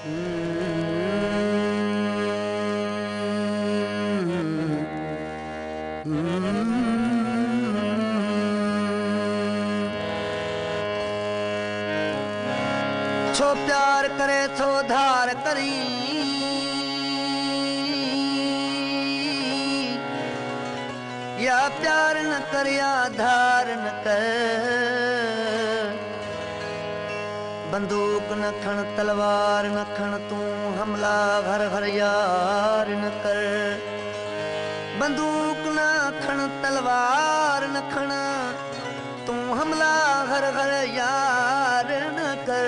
छो प्यार करे थो धार करी, या प्यार न कर या धार न कर। बंदूक न खण तलवार न खण, तू हमला घर घर यार न कर। बंदूक न खण तलवार न खण, तू हमला घर घर यार न कर।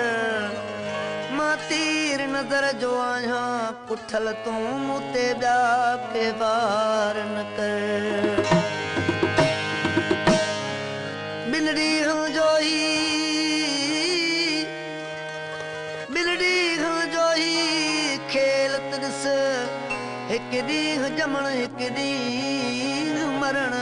मां तीर नजर जो आहियां पुठल, तू मूते ॿिया के वार न कर। ॿिन ॾींहं जो ही खेल ॾिस, हिकु ॾींहुं ॼमण हिकु ॾींहुं मरण।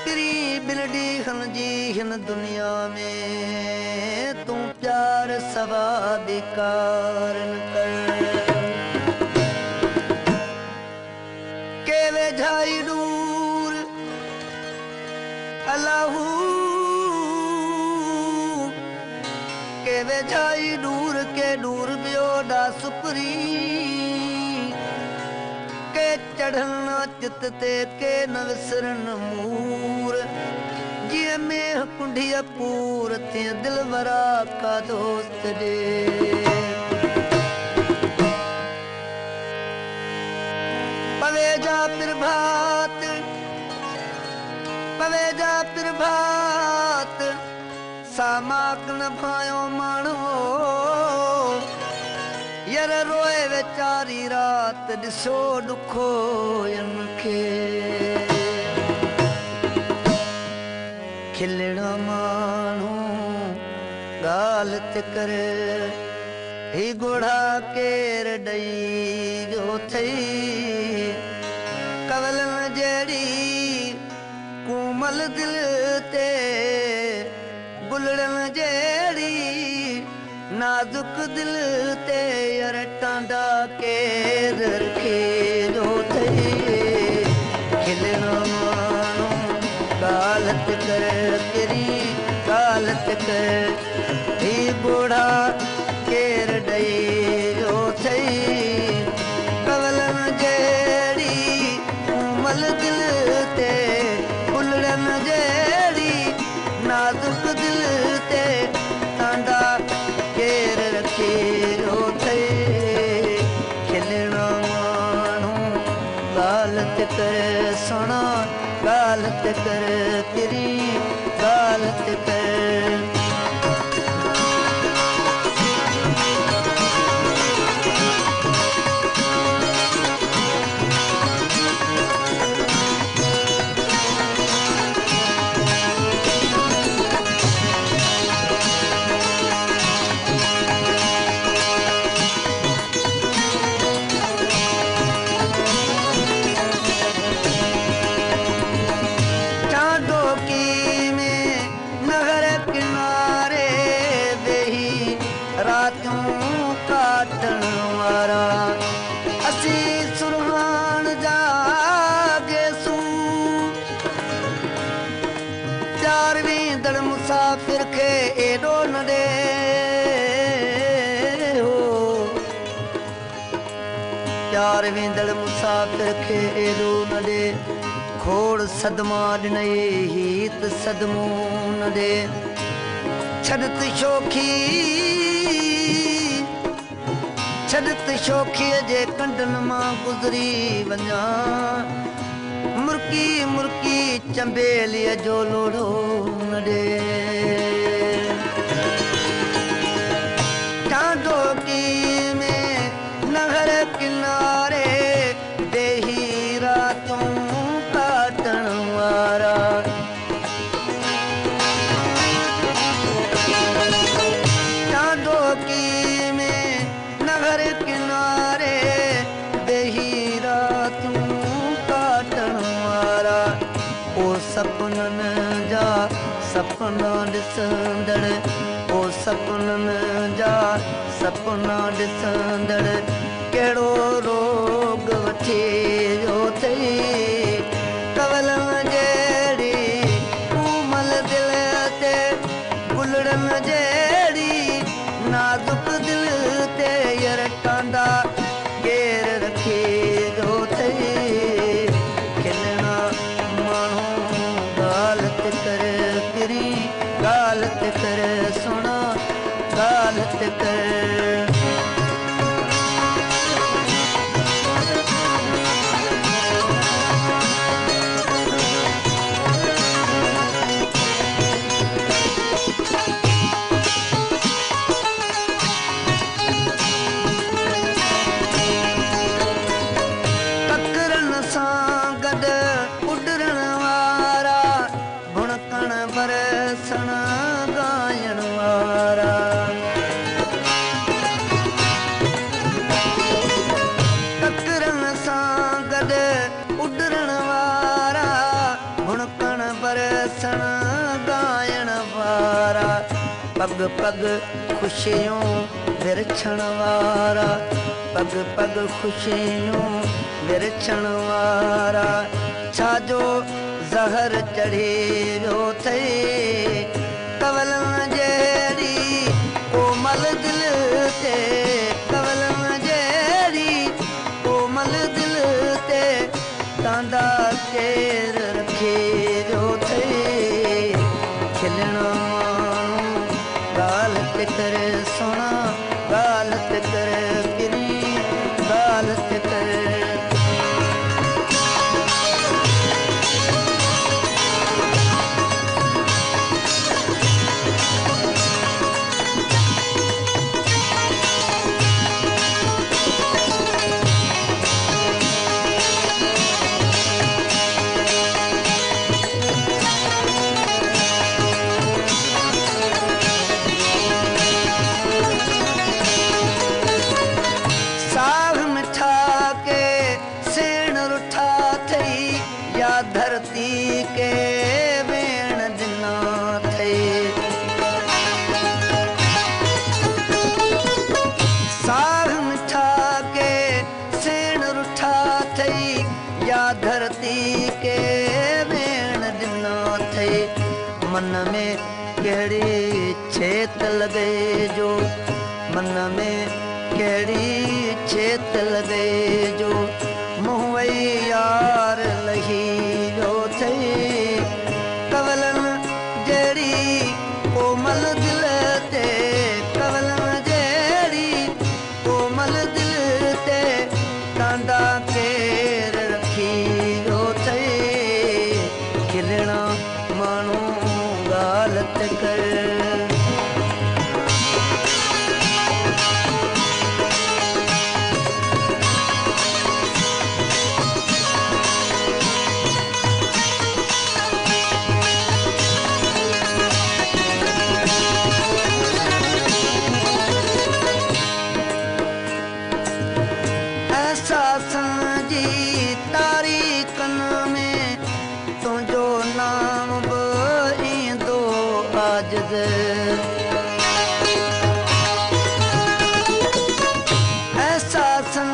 तेरी ॿिन ॾींहंनि जी हिन दुनिया में तूं प्यार सवा बेकार न कर। के वेझाई दूर अलाहू, के वेझाई दूर के दूर बियो ॾा सुपरी। के चढ़न चित ते के न विसरन मूर। जीअं में कुंढिय पूर तीअं दिलवरा का दोस्त ॾे। पवे जा प्रभात सामाक न भायो माण्हू। यर रोए वेचारी रात, ॾिसो ॾुखो यन खे। खिलण माण्हू ॻाल्हि ते कर, ही घोड़ा केर ॾई वियो थई। कवलन जहिड़ी कोमल दिल ते, गुलड़न जहिड़ी नाजुक दिल ते, यार टांडा केर रखे जो थई। खिलण माण्हू ॻाल्हि ते कर, तेरी ॻाल्हि ते कर, ही बूढ़ा केर ॾई वियो थई। कवलन जहिड़ी कोमल दिल ते, गुलड़न जहिड़ी नाजुक दिल ते, टांडा केर रखे जो थई। खिलण माण्हू ॻाल्हि ते कर, सुणा ॻाल्हि ते कर, तेरी ॻाल्हि ते कर। मुसाफिर खे एॾो न ॾे हो, प्यार वेंदड़ मुसाफिर खे एॾो न ॾे। खोड़ सदमा ॾिनई हीत सदमो न ॾे। छॾत शोखीअ जे कंडनि मां गुज़री वञा। मुर्की मुर्की चंबेलीअ जो लोढ़ो न ॾे। टांडोकी में नहर किनारे बेही रातूं काटण वारा। टांडोकी में नहर किनारे बेही रातूं काटण वारा। ओ सपनन जा सपना ॾिसंदड़ ओ सपनन जा सपना ॾिसंदड़ कहिड़ो रोग वठी वियो अथई कवलनि जहिड़ी कोमल दिल ते गुलड़न जहिड़ी नाज़ुक दिल ते यार टांडा केर रखी वियो अथई खिलणा माण्हू ॻाल्हि ते कर किरी ॻाल्हि ते कर सुणा ॻाल्हि ते कर पग पग खुशियों विरछण वारा पग पग खुशियों विरछण वारा छाजो ज़हर चढ़ी वियो अथई कवलनि जहिड़ी कोमल दिल ते कवलनि जहिड़ी कोमल दिल ते टांडा केर रखी वियो अथई खिलणा ॻाल्हि ते कर सुणा ॻाल्हि ते कर किरी ॻाल्हि ते कर धरती के वेण दिना थई साग मिठा के सेण रुठा थई या धरती के वेण दिना थई मन में कहिड़ी छेत लॻे जो मन में कहिड़ी छेत लॻे जो मुंहुं वई यार लही वियो अथई कवलनि जहिड़ी कोमल दिल ते कवलनि जहिड़ी कोमल दिल ते टांडा केर रखी वियो अथई खिलणा माण्हू ॻाल्हि ते कर एहसासन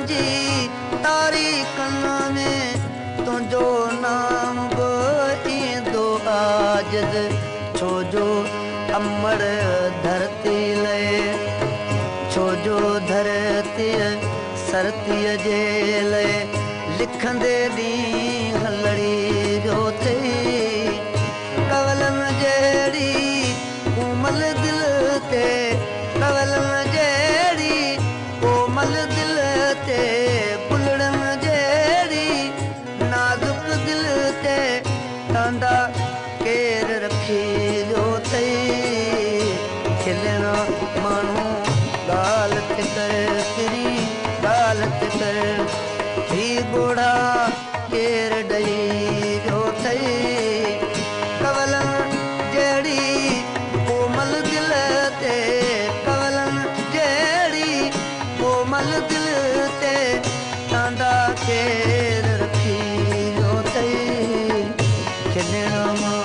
जी तारीख़न में तुंहिंजो नाम बि ईंदो आजिज़ छो जो अमड़ धरती लए छो जो धरती सरतीअ जे लए लिखंदे ॾींहुं लड़ी वियो अथई कवलनि जहिड़ी कोमल दिल ते कवलनि जहिड़ी कोमल दिल ते गुलड़नि जहिड़ी नाज़ुक दिल ते टांडा केर रखी वियो अथई खिलणा माण्हू ॻाल्हि ते कर किरी ॻाल्हि ते कर ही ॻोढ़ा केर ॾेई वियो अथई कवलनि जहिड़ी कोमल दिल ते कवलनि जहिड़ी कोमल दिल ते टांडा केर रखी वियो अथई भेण मां